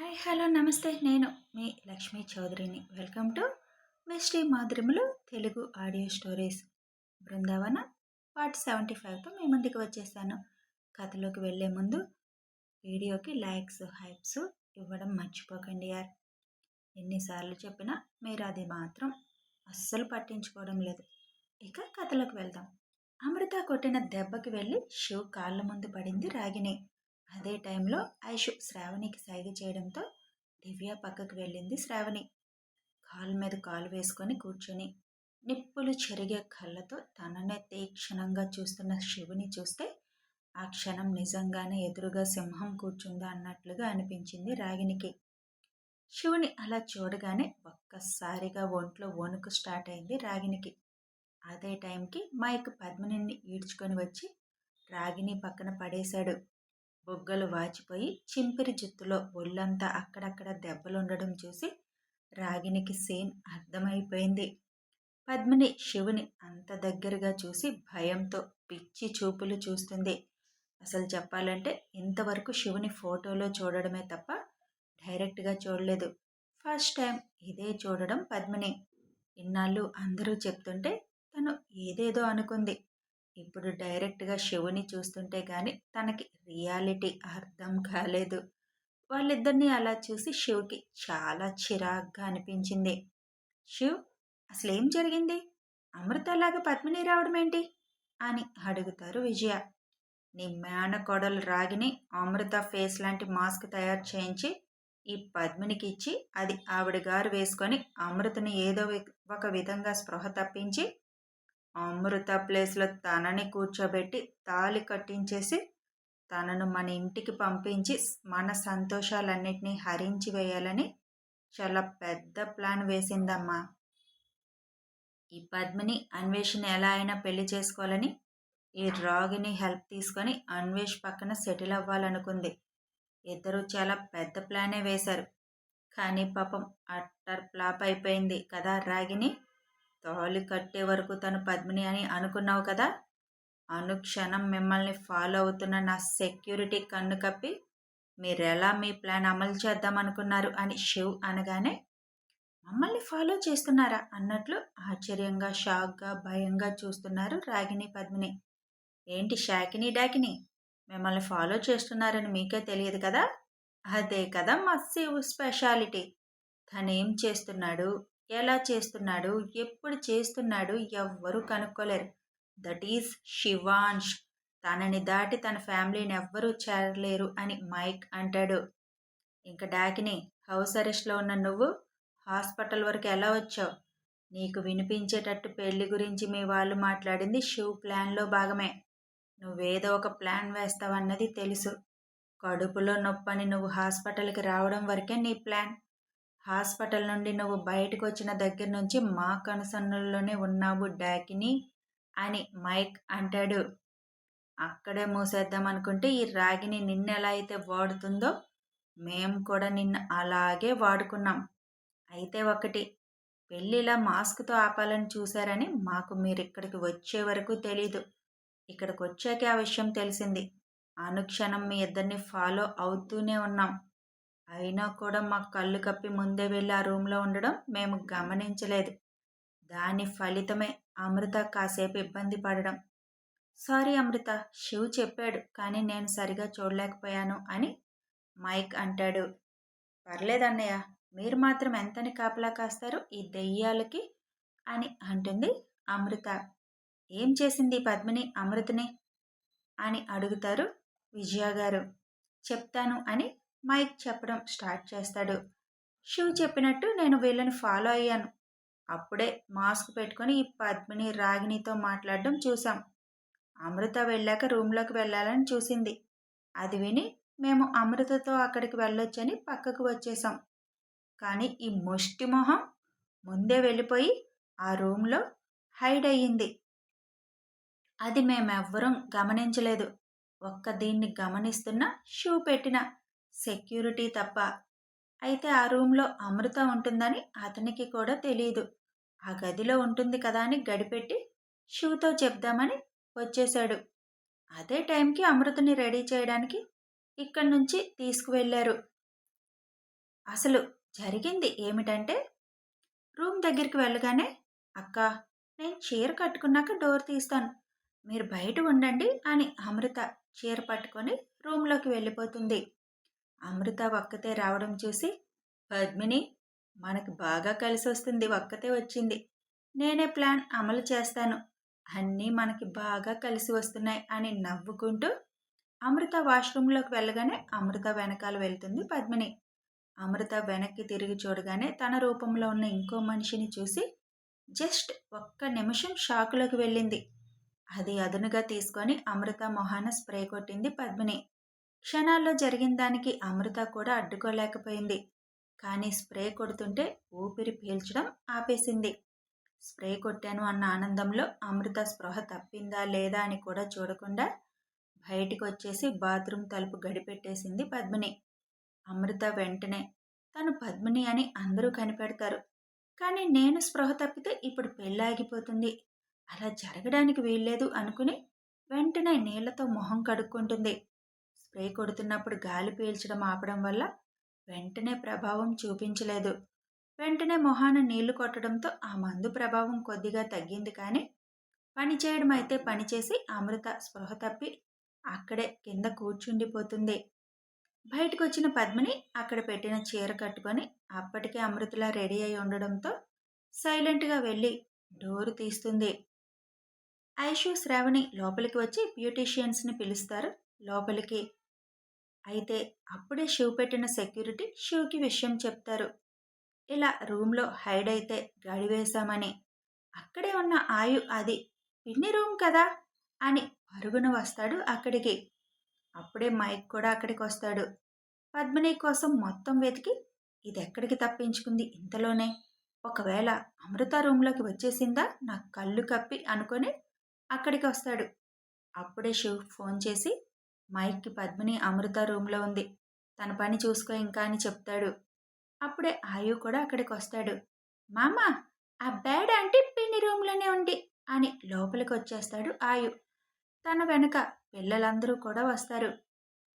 Hi hello నమస్తే నేను మీ లక్ష్మీ చౌదరిని వెల్కమ్ టు మిస్టీ మాధురిములు Telugu audio stories Brindavana part 75తో మీ ముందుకు వచ్చేసాను. కథలోకి వెళ్ళే ముందు వీడియోకి లైక్స్ హైప్స్ ఇవ్వడం మర్చిపోకండి యార్. ఎన్నిసార్లు చెప్పినా మీరు అది మాత్రం అస్సలు పట్టించుకోవడం లేదు. ఇక కథలోకి వెళ్దాం. అమృత కొట్టిన దెబ్బకి వెళ్ళి శివ్ కాళ్ళ ముందు పడింది రాగిని. అదే టైంలో ఐషు శ్రావణికి సైగ చేయడంతో దివ్య పక్కకు వెళ్ళింది. శ్రావణి కాలు మీద కాలు వేసుకొని కూర్చొని నిప్పులు చెరిగే కళ్ళతో తననే తీక్షణంగా చూస్తున్న శివుని చూస్తే ఆ క్షణం నిజంగానే ఎదురుగా సింహం కూర్చుందా అన్నట్లుగా అనిపించింది రాగినికి. శివుని అలా చూడగానే ఒక్కసారిగా ఒంట్లో వణుకు స్టార్ట్ అయింది రాగినికి. అదే టైంకి మైక్ పద్మినిని ఈడ్చుకొని వచ్చి రాగిని పక్కన పడేశాడు. బొగ్గలు వాచిపోయి చింపిరి జుత్తులో ఒళ్ళంతా అక్కడక్కడ దెబ్బలుండడం చూసి రాగినికి సీన్ అర్థమైపోయింది. పద్మిని శివుని అంత దగ్గరగా చూసి భయంతో పిచ్చి చూపులు చూస్తుంది. అసలు చెప్పాలంటే ఇంతవరకు శివుని ఫోటోలో చూడడమే తప్ప డైరెక్ట్గా చూడలేదు. ఫస్ట్ టైం ఇదే చూడడం పద్మిని. ఇన్నాళ్ళు అందరూ చెప్తుంటే తను ఏదేదో అనుకుంది. ఇప్పుడు డైరెక్ట్గా శివుని చూస్తుంటే గాని తనకి రియాలిటీ అర్థం కాలేదు. వాళ్ళిద్దరినీ అలా చూసి శివ్కి చాలా చిరాగ్గా అనిపించింది. శివ్, అసలేం జరిగింది? అమృతలాగా పద్మిని రావడం ఏంటి అని అడుగుతారు విజయ. నీ మేనకోడలు రాగిని అమృత ఫేస్ లాంటి మాస్క్ తయారు చేయించి ఈ పద్మినికి ఇచ్చి అది ఆవిడ గారు వేసుకొని అమృతని ఏదో ఒక విధంగా స్పృహ తప్పించి అమృత ప్లేస్లో తనని కూర్చోబెట్టి తాళి కట్టించేసి తనను మన ఇంటికి పంపించి మన సంతోషాలన్నిటినీ హరించి వేయాలని చాలా పెద్ద ప్లాన్ వేసిందమ్మా. ఈ పద్మిని అన్వేషణ ఎలా అయినా పెళ్లి చేసుకోవాలని ఈ రాగిని హెల్ప్ తీసుకొని అన్వేష్ పక్కన సెటిల్ అవ్వాలనుకుంది. ఇద్దరు చాలా పెద్ద ప్లానే వేశారు. కానీ పాపం అట్టర్ ఫ్లాప్ అయిపోయింది కదా రాగిని. తాళి కట్టే వరకు తను పద్మిని అని అనుకున్నావు కదా. అనుక్షణం మిమ్మల్ని ఫాలో అవుతున్న నా సెక్యూరిటీ కన్ను కప్పి మీరెలా మీ ప్లాన్ అమలు చేద్దామనుకున్నారు అని శివ్ అనగానే మమ్మల్ని ఫాలో చేస్తున్నారా అన్నట్లు ఆశ్చర్యంగా షాక్గా భయంగా చూస్తున్నారు రాగిని పద్మిని. ఏంటి షాకిని డాకిని, మిమ్మల్ని ఫాలో చేస్తున్నారని మీకే తెలియదు కదా. అదే కదా మా శివ్ స్పెషాలిటీ. తనేం చేస్తున్నాడు, ఎలా చేస్తున్నాడు, ఎప్పుడు చేస్తున్నాడు ఎవ్వరూ కనుక్కోలేరు. That is Shivansh. తనని దాటి తన ఫ్యామిలీని ఎవ్వరూ చేరలేరు అని మైక్ అంటాడు. ఇంకా డాకిని, హౌస్ అరెస్ట్లో ఉన్న నువ్వు హాస్పిటల్ వరకు ఎలా వచ్చావు? నీకు వినిపించేటట్టు పెళ్లి గురించి మీ వాళ్ళు మాట్లాడింది శివ్ ప్లాన్లో భాగమే. నువ్వేదో ఒక ప్లాన్ వేస్తావన్నది తెలుసు. కడుపులో నొప్పని నువ్వు హాస్పిటల్కి రావడం వరకే నీ ప్లాన్. హాస్పిటల్ నుండి నువ్వు బయటకు వచ్చిన దగ్గర నుంచి మా కనుసన్నుల్లోనే ఉన్నావు డాకిని అని మైక్ అంటాడు. అక్కడే మూసేద్దాం అనుకుంటే ఈ రాగిని నిన్నెలా అయితే వాడుతుందో మేము కూడా నిన్ను అలాగే వాడుకున్నాం. అయితే ఒకటి, పెళ్ళిలా మాస్క్తో ఆపాలని చూశారని మాకు మీరు ఇక్కడికి వచ్చే వరకు తెలీదు. ఇక్కడికి వచ్చాకే ఆ విషయం తెలిసింది. అనుక్షణం మీ ఇద్దరిని ఫాలో అవుతూనే ఉన్నాం. అయినా కూడా మా కళ్ళు కప్పి ముందే వెళ్ళి ఆ రూమ్లో ఉండడం మేము గమనించలేదు. దాని ఫలితమే అమృత కాసేపు ఇబ్బంది పడడం. సారీ అమృత, శివ్ చెప్పాడు కానీ నేను సరిగా చూడలేకపోయాను అని మైక్ అంటాడు. పర్లేదన్నయ్య, మీరు మాత్రం ఎంతని కాపలా కాస్తారు ఈ దెయ్యాలకి అని అంటుంది అమృత. ఏం చేసింది పద్మిని అమృతని అని అడుగుతారు విజయ గారు. చెప్తాను అని మైక్ చెప్పడం స్టార్ట్ చేస్తాడు. శివ్ చెప్పినట్టు నేను వీళ్ళని ఫాలో అయ్యాను. అప్పుడే మాస్క్ పెట్టుకొని ఈ పద్మిని రాగినితో మాట్లాడడం చూసాం. అమృత వెళ్ళాక రూమ్లోకి వెళ్ళాలని చూసింది. అది విని మేము అమృతతో అక్కడికి వెళ్ళొచ్చని పక్కకు వచ్చేసాం. కానీ ఈ ముష్టి మొహం ముందే వెళ్ళిపోయి ఆ రూమ్లో హైడ్ అయ్యింది. అది మేమెవ్వరం గమనించలేదు. దీన్ని గమనిస్తున్న షూ పెట్టిన సెక్యూరిటీ తప్ప. అయితే ఆ రూమ్లో అమృత ఉంటుందని అతనికి కూడా తెలియదు. ఆ గదిలో ఉంటుంది కదా అని గడిపెట్టి షూతో చెప్దామని వచ్చేశాడు. అదే టైంకి అమృతని రెడీ చేయడానికి ఇక్కడి నుంచి తీసుకువెళ్ళారు. అసలు జరిగింది ఏమిటంటే రూమ్ దగ్గరికి వెళ్ళగానే, "అక్కా, నేను చీర కట్టుకున్నాక డోర్ తీస్తాను. మీరు బయట ఉండండి" అని అమృత చీర పట్టుకొని రూమ్‌లోకి వెళ్ళిపోతుంది. అమృత ఒక్కతే రావడం చూసి, "పద్మిని, మనకి బాగా కలిసొస్తుంది ఒక్కతే వచ్చింది. నేనే ప్లాన్ అమలు చేస్తాను. అన్నీ మనకి బాగా కలిసి వస్తున్నాయి" అని నవ్వుకుంటూ అమృత వాష్‌రూమ్‌లోకి వెళ్ళగానే అమృత వెనకాల వెళ్తుంది పద్మిని. అమృత వెనక్కి తిరిగి చూడగానే తన రూపంలో ఉన్న ఇంకో మనిషిని చూసి జస్ట్ ఒక్క నిమిషం షాకులోకి వెళ్ళింది. అది అదునుగా తీసుకొని అమృత మొహాన స్ప్రే కొట్టింది పద్మిని. క్షణాల్లో జరిగిన దానికి అమృత కూడా అడ్డుకోలేకపోయింది. కానీ స్ప్రే కొడుతుంటే ఊపిరి పీల్చడం ఆపేసింది. స్ప్రే కొట్టాను అన్న ఆనందంలో అమృత స్పృహ తప్పిందా లేదా అని కూడా చూడకుండా బయటికి వచ్చేసి బాత్రూమ్ తలుపు గడిపెట్టేసింది పద్మిని. అమృత వెంటనే తను పద్మిని అని అందరూ కనిపెడతారు. కానీ నేను స్పృహ తప్పితే ఇప్పుడు పెళ్ళాగిపోతుంది. అలా జరగడానికి వీల్లేదు అనుకుని వెంటనే నీళ్లతో మొహం కడుక్కుంటుంది. స్ప్రే కొడుతున్నప్పుడు గాలి పీల్చడం ఆపడం వల్ల వెంటనే ప్రభావం చూపించలేదు. వెంటనే మొహాన నీళ్లు కొట్టడంతో ఆ మందు ప్రభావం కొద్దిగా తగ్గింది. కానీ పనిచేయడం అయితే పనిచేసి అమృత స్పృహ తప్పి అక్కడే కింద కూర్చుండిపోతుంది. బయటకొచ్చిన పద్మిని అక్కడ పెట్టిన చీర కట్టుకొని అప్పటికే అమృతలా రెడీ అయి ఉండడంతో సైలెంట్గా వెళ్ళి డోరు తీస్తుంది. ఐషు, శ్రావణి లోపలికి వచ్చి బ్యూటీషియన్స్ని పిలుస్తారు లోపలికి. అయితే అప్పుడే షూ పెట్టిన సెక్యూరిటీ షూకి విషయం చెప్తారు. ఇలా రూమ్లో హైడ్ అయితే గడివేశామని. అక్కడే ఉన్న ఆయు అది పిన్ని రూమ్ కదా అని పరుగున వస్తాడు అక్కడికి. అప్పుడే మైక్ కూడా అక్కడికి వస్తాడు. పద్మిని కోసం మొత్తం వెతికి ఇదెక్కడికి తప్పించుకుంది ఇంతలోనే, ఒకవేళ అమృత రూమ్లోకి వచ్చేసిందా నా కళ్ళు కప్పి అనుకొని అక్కడికి వస్తాడు. అప్పుడే శివ్ ఫోన్ చేసి మైక్కి పద్మిని అమృత రూమ్లో ఉంది, తన పని చూసుకో ఇంకా అని చెప్తాడు. అప్పుడే ఆయు కూడా అక్కడికి వస్తాడు. మామ, ఆ బ్యాడ్ ఆంటీ పిన్ని రూమ్లోనే ఉంది అని లోపలికి వచ్చేస్తాడు ఆయు. తన వెనక పిల్లలందరూ కూడా వస్తారు.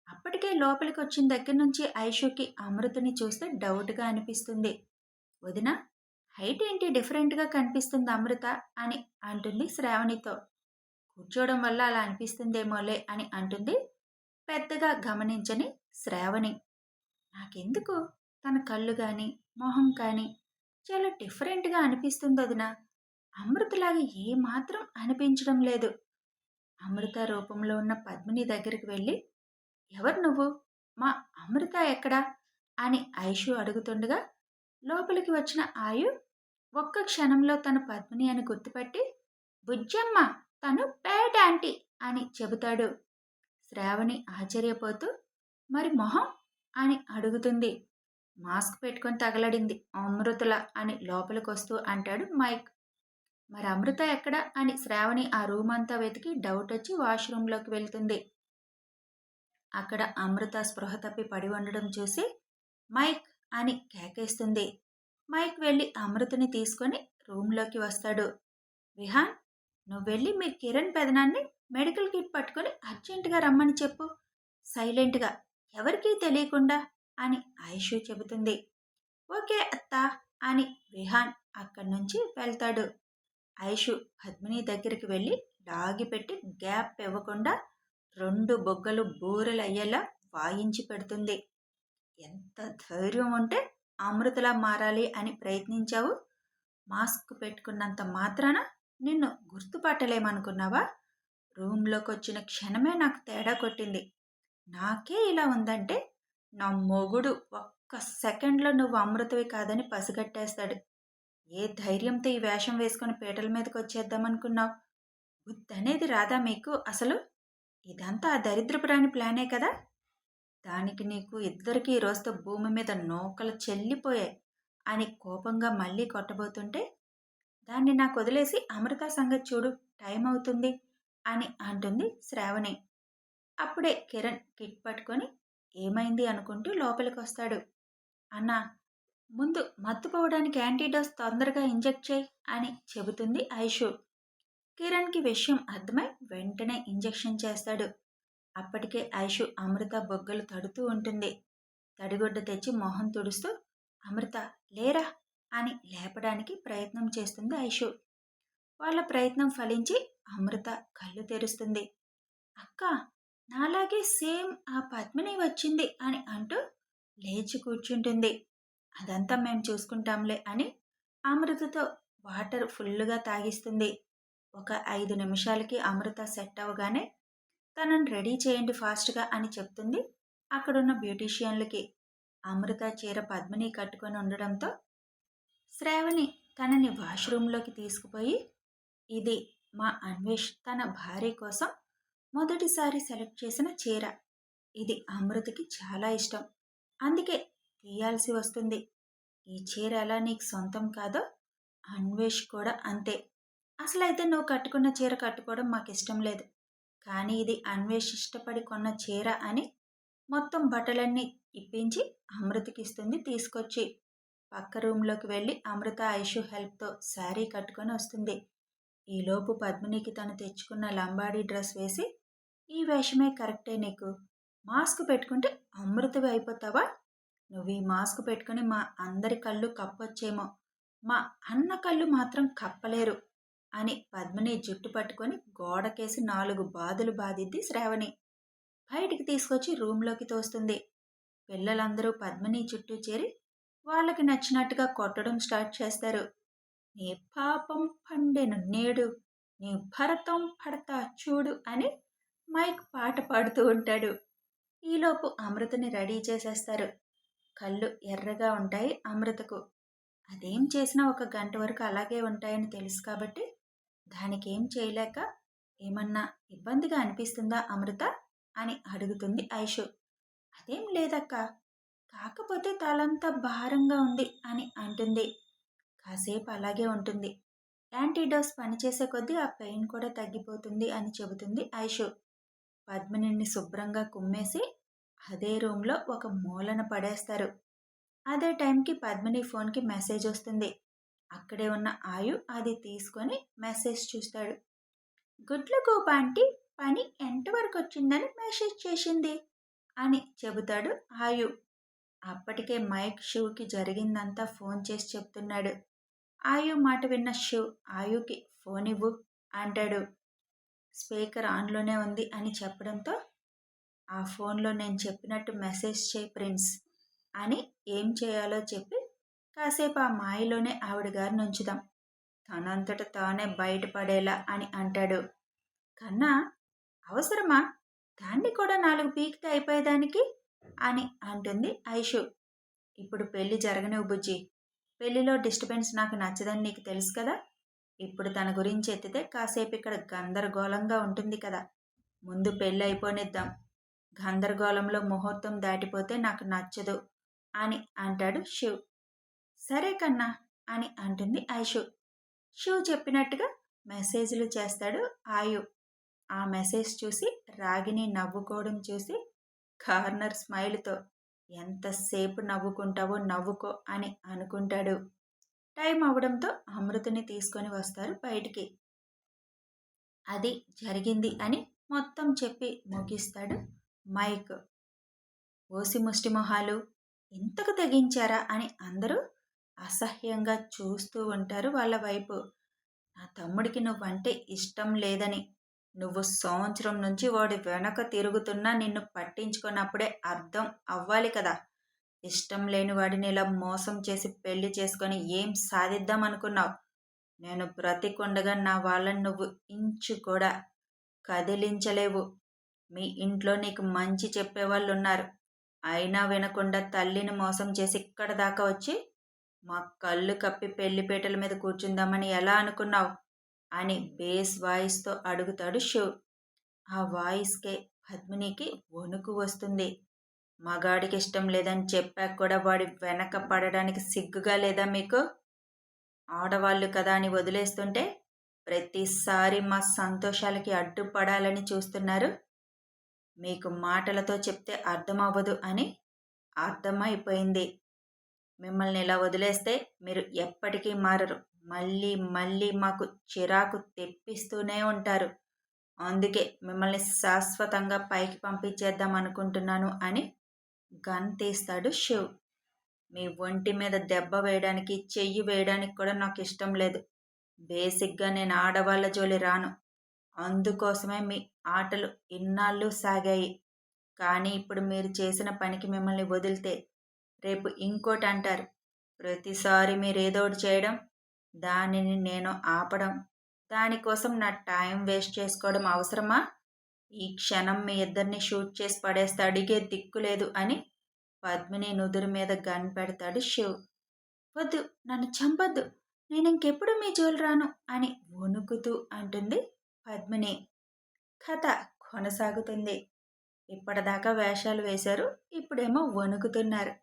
అప్పటికే లోపలికి వచ్చిన దగ్గర నుంచి ఐషుకి అమృతని చూస్తే డౌట్గా అనిపిస్తుంది. వదిన, హైట్ ఏంటి డిఫరెంట్గా కనిపిస్తుంది అమృత అని అంటుంది శ్రావణితో. కూర్చోవడం వల్ల అలా అనిపిస్తుందేమోలే అని అంటుంది పెద్దగా గమనించని శ్రావణి. నాకెందుకు తన కళ్ళు కానీ మొహం కానీ చాలా డిఫరెంట్గా అనిపిస్తుంది వదిన. అమృతలాగా ఏమాత్రం అనిపించడం లేదు. అమృత రూపంలో ఉన్న పద్మిని దగ్గరికి వెళ్ళి, ఎవరు నువ్వు, మా అమృత ఎక్కడా అని ఐషు అడుగుతుండగా లోపలికి వచ్చిన ఆయు ఒక్క క్షణంలో తన పద్మిని అని గుర్తుపట్టి, బుజ్జమ్మ, తను పేట ఆంటీ అని చెబుతాడు. శ్రావణి ఆశ్చర్యపోతూ, మరి మొహం అని అడుగుతుంది. మాస్క్ పెట్టుకొని తగలడింది అమృతల అని లోపలికి వస్తూ అంటాడు మైక్. మరి అమృత ఎక్కడ అని శ్రావణి ఆ రూమ్ అంతా వెతికి డౌట్ వచ్చి వాష్రూమ్లోకి వెళ్తుంది. అక్కడ అమృత స్పృహ తప్పి పడి ఉండడం చూసి మైక్ అని కేకేస్తుంది. మైక్ వెళ్ళి అమృతని తీసుకొని రూమ్లోకి వస్తాడు. విహాన్, నువ్వు వెళ్ళి మీ కిరణ్ పెదనాన్ని మెడికల్ కిట్ పట్టుకొని అర్జెంటుగా రమ్మని చెప్పు, సైలెంట్గా, ఎవరికీ తెలియకుండా అని ఐషు చెబుతుంది. ఓకే అత్తా అని విహాన్ అక్కడి నుంచి వెళ్తాడు. ఐషు పద్మిని దగ్గరికి వెళ్ళి లాగిపెట్టి గ్యాప్ ఇవ్వకుండా 2 బొగ్గలు బూరెలు అయ్యేలా వాయించి పెడుతుంది. ఎంత ధైర్యం ఉంటే అమృతలా మారాలి అని ప్రయత్నించావు? మాస్క్ పెట్టుకున్నంత మాత్రాన నిన్ను గుర్తుపట్టలేమనుకున్నావా? రూమ్లోకి వచ్చిన క్షణమే నాకు తేడా కొట్టింది. నాకే ఇలా ఉందంటే నా మొగుడు ఒక్క సెకండ్లో నువ్వు అమృతవి కాదని పసిగట్టేస్తాడు. ఏ ధైర్యంతో ఈ వేషం వేసుకొని పీటల మీదకి వచ్చేద్దామనుకున్నావు? బుద్ధి అనేది రాదా మీకు అసలు? ఇదంతా ఆ దరిద్రపురాని ప్లానే కదా? దానికి నీకు ఇద్దరికీ ఈ రోజుతో భూమి మీద నూకలు చెల్లిపోయాయి అని కోపంగా మళ్ళీ కొట్టబోతుంటే, దాన్ని నాకు వదిలేసి అమృత సంగతి చూడు, టైం అవుతుంది అని అంటుంది శ్రావణి. అప్పుడే కిరణ్ కిట్ పట్టుకొని ఏమైంది అనుకుంటూ లోపలికి వస్తాడు. అన్నా, ముందు మత్తుపోవడానికి యాంటీడోస్ తొందరగా ఇంజెక్ట్ చేయి అని చెబుతుంది ఐషు. కిరణ్కి విషయం అర్థమై వెంటనే ఇంజెక్షన్ చేస్తాడు. అప్పటికే ఐషు అమృత బొగ్గలు తడుతూ ఉంటుంది. తడిగుడ్డ తెచ్చి మొహం తుడుస్తూ, అమృత లేరా అని లేపడానికి ప్రయత్నం చేస్తుంది ఐషు. వాళ్ళ ప్రయత్నం ఫలించి అమృత కళ్ళు తెరుస్తుంది. అక్క, నాలాగే సేమ్ ఆ పద్మిని వచ్చింది అని అంటూ లేచి కూర్చుంటుంది. అదంతా మేం చూసుకుంటాంలే అని అమృతతో వాటర్ ఫుల్లుగా తాగిస్తుంది. ఒక 5 నిమిషాలకి అమృత సెట్ అవ్వగానే తనని రెడీ చేయండి ఫాస్ట్గా అని చెప్తుంది అక్కడున్న బ్యూటీషియన్లకి. అమృత చీర పద్మిని కట్టుకొని ఉండడంతో శ్రావణి తనని వాష్రూంలోకి తీసుకుపోయి, ఇది మా అన్వేష్ తన భార్య కోసం మొదటిసారి సెలెక్ట్ చేసిన చీర. ఇది అమృతకి చాలా ఇష్టం, అందుకే తీయాల్సి వస్తుంది. ఈ చీర ఎలా నీకు సొంతం కాదో అన్వేష్ కూడా అంతే. అసలైతే నువ్వు కట్టుకున్న చీర కట్టుకోవడం మాకు ఇష్టం లేదు, కానీ ఇది అన్వేష్ ఇష్టపడి కొన్న చీర అని మొత్తం బట్టలన్నీ ఇప్పించి అమృతకి ఇస్తుంది తీసుకొచ్చి. పక్క రూమ్లోకి వెళ్ళి అమృత ఐషు హెల్ప్తో శారీ కట్టుకొని వస్తుంది. ఈలోపు పద్మినికి తను తెచ్చుకున్న లంబాడీ డ్రెస్ వేసి, ఈ వేషమే కరెక్టే నీకు, మాస్క్ పెట్టుకుంటే అమృతవి అయిపోతావా, నువ్వు ఈ మాస్క్ పెట్టుకుని మా అందరి కళ్ళు కప్పొచ్చేమో, మా అన్న కళ్ళు మాత్రం కప్పలేరు అని పద్మిని జుట్టు పట్టుకొని గోడకేసి 4 బాదులు బాదిద్ది శ్రావణి. బయటికి తీసుకొచ్చి రూంలోకి తోస్తుంది. పిల్లలందరూ పద్మిని చుట్టూ చేరి వాళ్ళకి నచ్చినట్టుగా కొట్టడం స్టార్ట్ చేస్తారు. నీ పాపం పండెను నేడు, నీ భరతం పడతా చూడు అని మైక్ పాట పాడుతూ ఉంటాడు. ఈలోపు అమృతని రెడీ చేసేస్తారు. కళ్ళు ఎర్రగా ఉంటాయి అమృతకు. అదేం చేసినా 1 గంట వరకు అలాగే ఉంటాయని తెలుసు కాబట్టి దానికేం చేయలేక, ఏమన్నా ఇబ్బందిగా అనిపిస్తుందా అమృత అని అడుగుతుంది ఐషు. అదేం లేదక్క, కాకపోతే తలంతా భారంగా ఉంది అని అంటుంది. కాసేపు అలాగే ఉంటుంది. యాంటీడోస్ పనిచేసే కొద్దీ ఆ పెయిన్ కూడా తగ్గిపోతుంది అని చెబుతుంది ఐషు. పద్మినిని శుభ్రంగా కుమ్మేసి అదే రూమ్లో ఒక మూలన పడేస్తారు. అదే టైంకి పద్మిని ఫోన్కి మెసేజ్ వస్తుంది. అక్కడే ఉన్న ఆయు అది తీసుకొని మెసేజ్ చూస్తాడు. గుడ్ల గోప ఆంటీ పని ఎంతవరకు వచ్చిందని మెసేజ్ చేసింది అని చెబుతాడు ఆయు. అప్పటికే మైక్ శివ్కి జరిగిందంతా ఫోన్ చేసి చెప్తున్నాడు. ఆయు మాట విన్న శివ్ ఆయుకి ఫోన్ ఇవ్వు అంటాడు. స్పీకర్ ఆన్లోనే ఉంది అని చెప్పడంతో, ఆ ఫోన్లో నేను చెప్పినట్టు మెసేజ్ చేయి ప్రిన్స్ అని ఏం చేయాలో చెప్పి కాసేపు ఆ మాయలోనే ఆవిడ గారిని ఉంచుదాం, తనంతట తానే బయటపడేలా అని అంటాడు. కన్నా, అవసరమా, దాన్ని కూడా 4 పీకితే అయిపోయేదానికి అని అంటుంది ఐషు. ఇప్పుడు పెళ్లి జరగనివ్వు బుజ్జి, పెళ్లిలో డిస్టర్బెన్స్ నాకు నచ్చదని నీకు తెలుసు కదా, ఇప్పుడు తన గురించి ఎత్తితే కాసేపు ఇక్కడ గందరగోళంగా ఉంటుంది కదా, ముందు పెళ్ళి అయిపోనిద్దాం, గందరగోళంలో ముహూర్తం దాటిపోతే నాకు నచ్చదు అని అంటాడు శివ్. సరే కన్నా అని అంటుంది ఐషు. శివ్ చెప్పినట్టుగా మెసేజ్లు చేస్తాడు ఆయు. ఆ మెసేజ్ చూసి రాగిని నవ్వుకోవడం చూసి కార్నర్ స్మైల్తో, ఎంతసేపు నవ్వుకుంటావో నవ్వుకో అని అనుకుంటాడు. టైం అవడంతో అమృతని తీసుకొని వస్తారు బయటికి. అది జరిగింది అని మొత్తం చెప్పి ముగిస్తాడు మైక్. ఓసి ముష్టి మొహాలు, ఇంతకు తెగించారా అని అందరూ అసహ్యంగా చూస్తూ ఉంటారు వాళ్ళ వైపు. నా తమ్ముడికి నువ్వంటే ఇష్టం లేదని, నువ్వు సంవత్సరం నుంచి వాడి వెనక తిరుగుతున్నా నిన్ను పట్టించుకున్నప్పుడే అర్థం అవ్వాలి కదా, ఇష్టం లేని వాడిని ఇలా మోసం చేసి పెళ్లి చేసుకొని ఏం సాధిద్దాం అనుకున్నావు, నేను బ్రతికుండగా నా వాళ్ళని నువ్వు ఇంచు కూడా కదిలించలేవు, మీ ఇంట్లో నీకు మంచి చెప్పేవాళ్ళు ఉన్నారు, అయినా వినకుండా తల్లిని మోసం చేసి ఇక్కడ దాకా వచ్చి మా కళ్ళు కప్పి పెళ్లిపేటల మీద కూర్చుందామని ఎలా అనుకున్నావు అని బేస్ వాయిస్తో అడుగుతాడు శివ్. ఆ వాయిస్కే పద్మినికి వణుకు వస్తుంది. మగాడికి ఇష్టం లేదని చెప్పాక కూడా వాడి వెనక పడడానికి సిగ్గుగా లేదా మీకు, ఆడవాళ్ళు కదా అని వదిలేస్తుంటే ప్రతిసారి మా సంతోషాలకి అడ్డుపడాలని చూస్తున్నారు, మీకు మాటలతో చెప్తే అర్థమవ్వదు అని అర్థమైపోయింది, మిమ్మల్ని ఇలా వదిలేస్తే మీరు ఎప్పటికీ మారరు, మళ్ళీ మళ్ళీ మాకు చిరాకు తెప్పిస్తూనే ఉంటారు, అందుకే మిమ్మల్ని శాశ్వతంగా పైకి పంపించేద్దాం అనుకుంటున్నాను అని గన్ తీస్తాడు శివ్. మీ ఒంటి మీద దెబ్బ వేయడానికి, చెయ్యి వేయడానికి కూడా నాకు ఇష్టం లేదు. బేసిక్‌గా నేను ఆడవాళ్ళ జోలి రాను. అందుకోసమే మీ ఆటలు ఇన్నాళ్ళు సాగాయి. కానీ ఇప్పుడు మీరు చేసిన పనికి మిమ్మల్ని వదిలితే, రేపు ఇంకోటంటారు. ప్రతిసారి మీరేదోకటి చేయడం, దానిని నేను ఆపడం, దానికోసం నా టైం వేస్ట్ చేసుకోవడం అవసరమా? ఈ క్షణం మీ ఇద్దరిని షూట్ చేసి పడేస్తే అడిగే దిక్కు లేదు అని పద్మిని నుదురు మీద గన్ పెడతాడు శివ్. వద్దు, నన్ను చంపొద్దు, నేనింకెప్పుడు మీ జోలు రాను అని వణుకుతూ అంటుంది పద్మిని. కథ కొనసాగుతుంది. ఇప్పటిదాకా వేషాలు వేశారు, ఇప్పుడేమో వణుకుతున్నారు.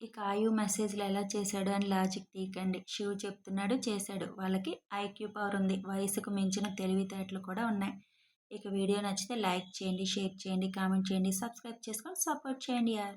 ఇక ఆయు మెసేజ్లు ఎలా చేశాడు అని లాజిక్ తీయకండి. శివ్ చెప్తున్నాడు, చేశాడు. వాళ్ళకి ఐక్యూ పవర్ ఉంది, వయసుకు మించిన తెలివితేటలు కూడా ఉన్నాయి. ఇక వీడియో నచ్చితే లైక్ చేయండి, షేర్ చేయండి, కామెంట్ చేయండి, సబ్స్క్రైబ్ చేసుకొని సపోర్ట్ చేయండి యార్.